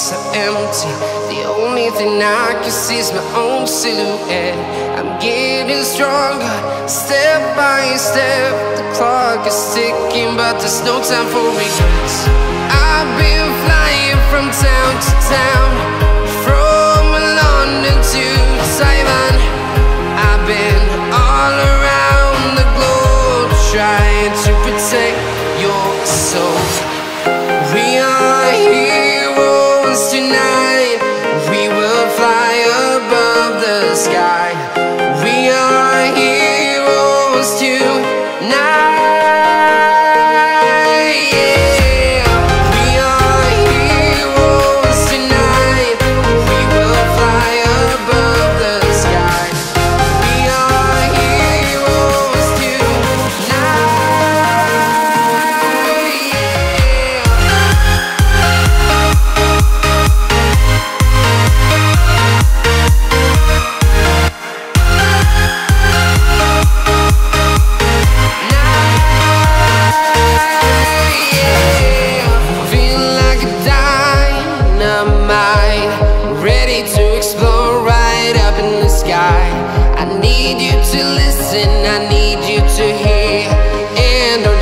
so empty. The only thing I can see is my own silhouette. I'm getting stronger, step by step. The clock is ticking, but there's no time for regrets. I've been flying from town to town, from London to Taiwan. I've been all around the globe, trying to protect your soul. We are heroes tonight. We will fly above the sky. We are heroes tonight.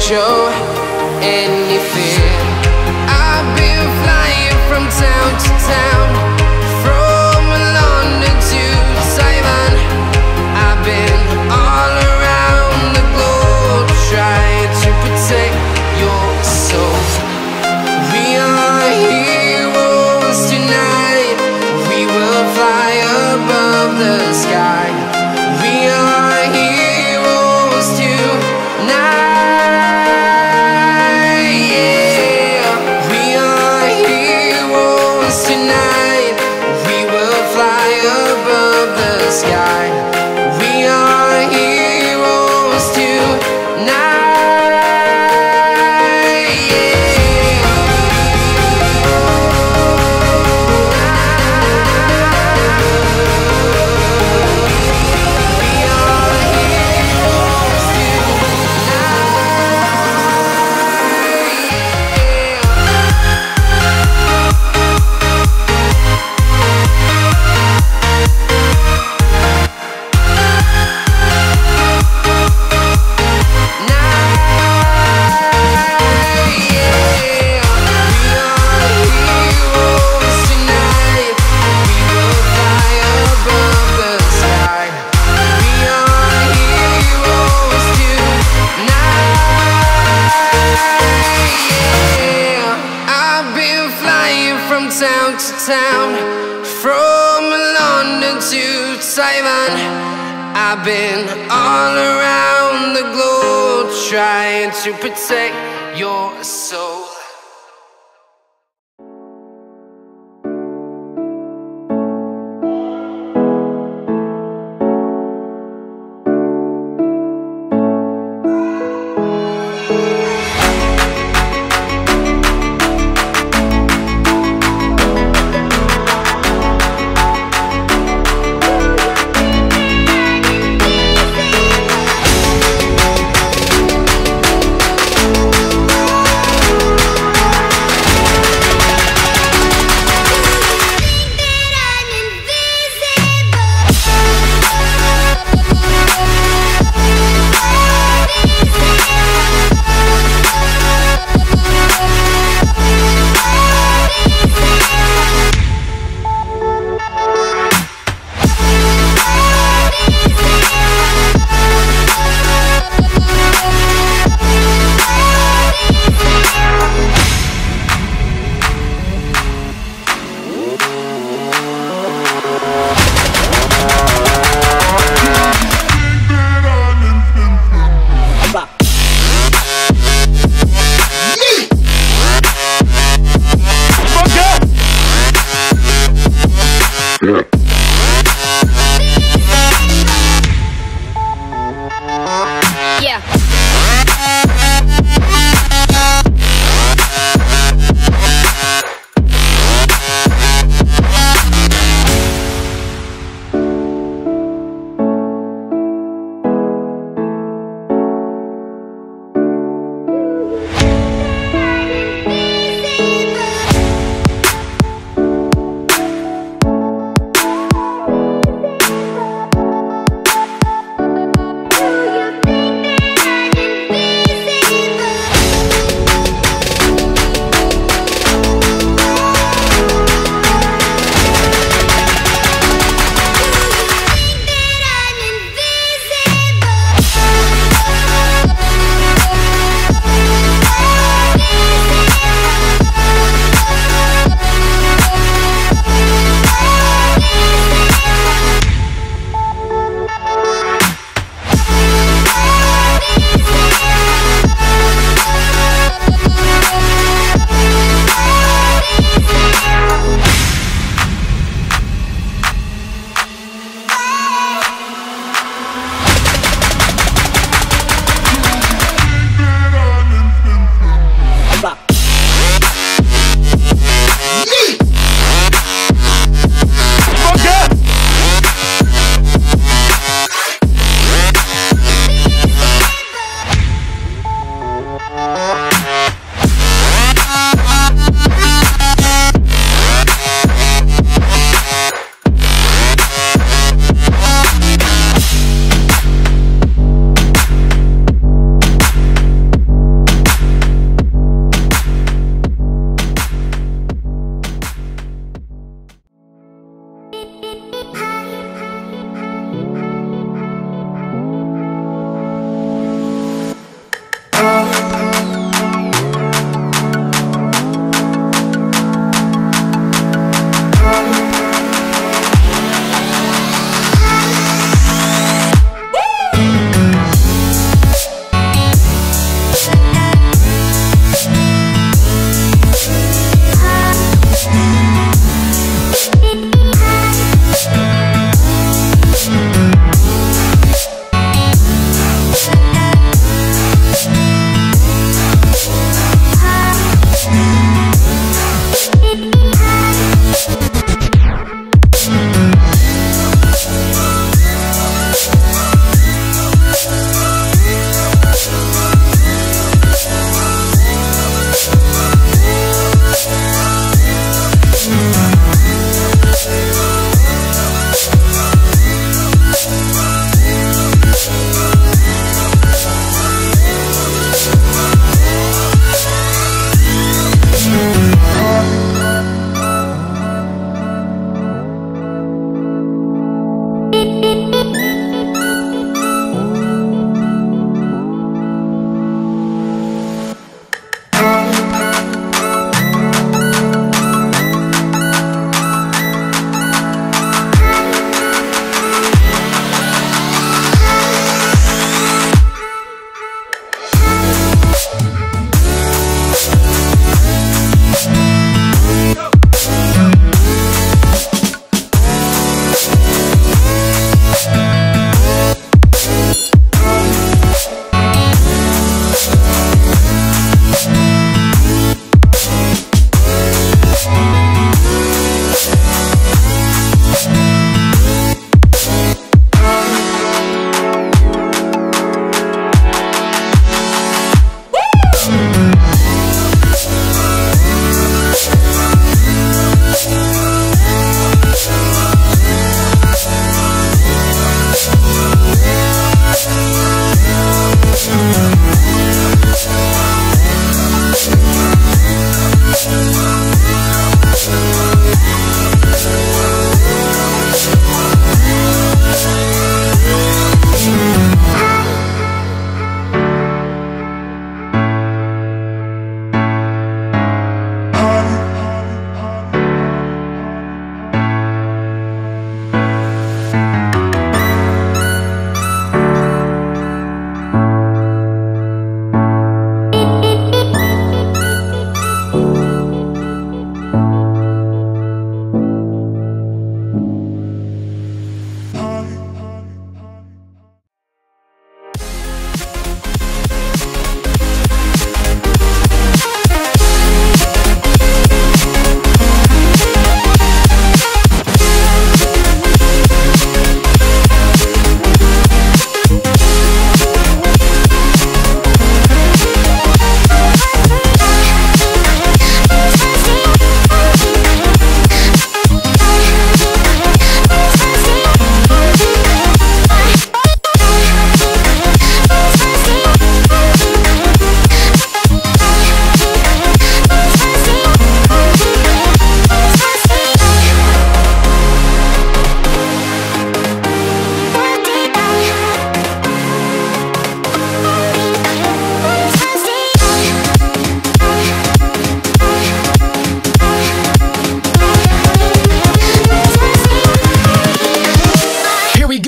Show any fear. I've been flying from town to town, from London to Taiwan. I've been all around the globe, trying to protect your soul. We are heroes tonight. We will fly above the sky. We are heroes tonight. Sky. We are heroes tonight. Town, from London to Taiwan. I've been all around the globe, trying to protect your soul.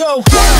go.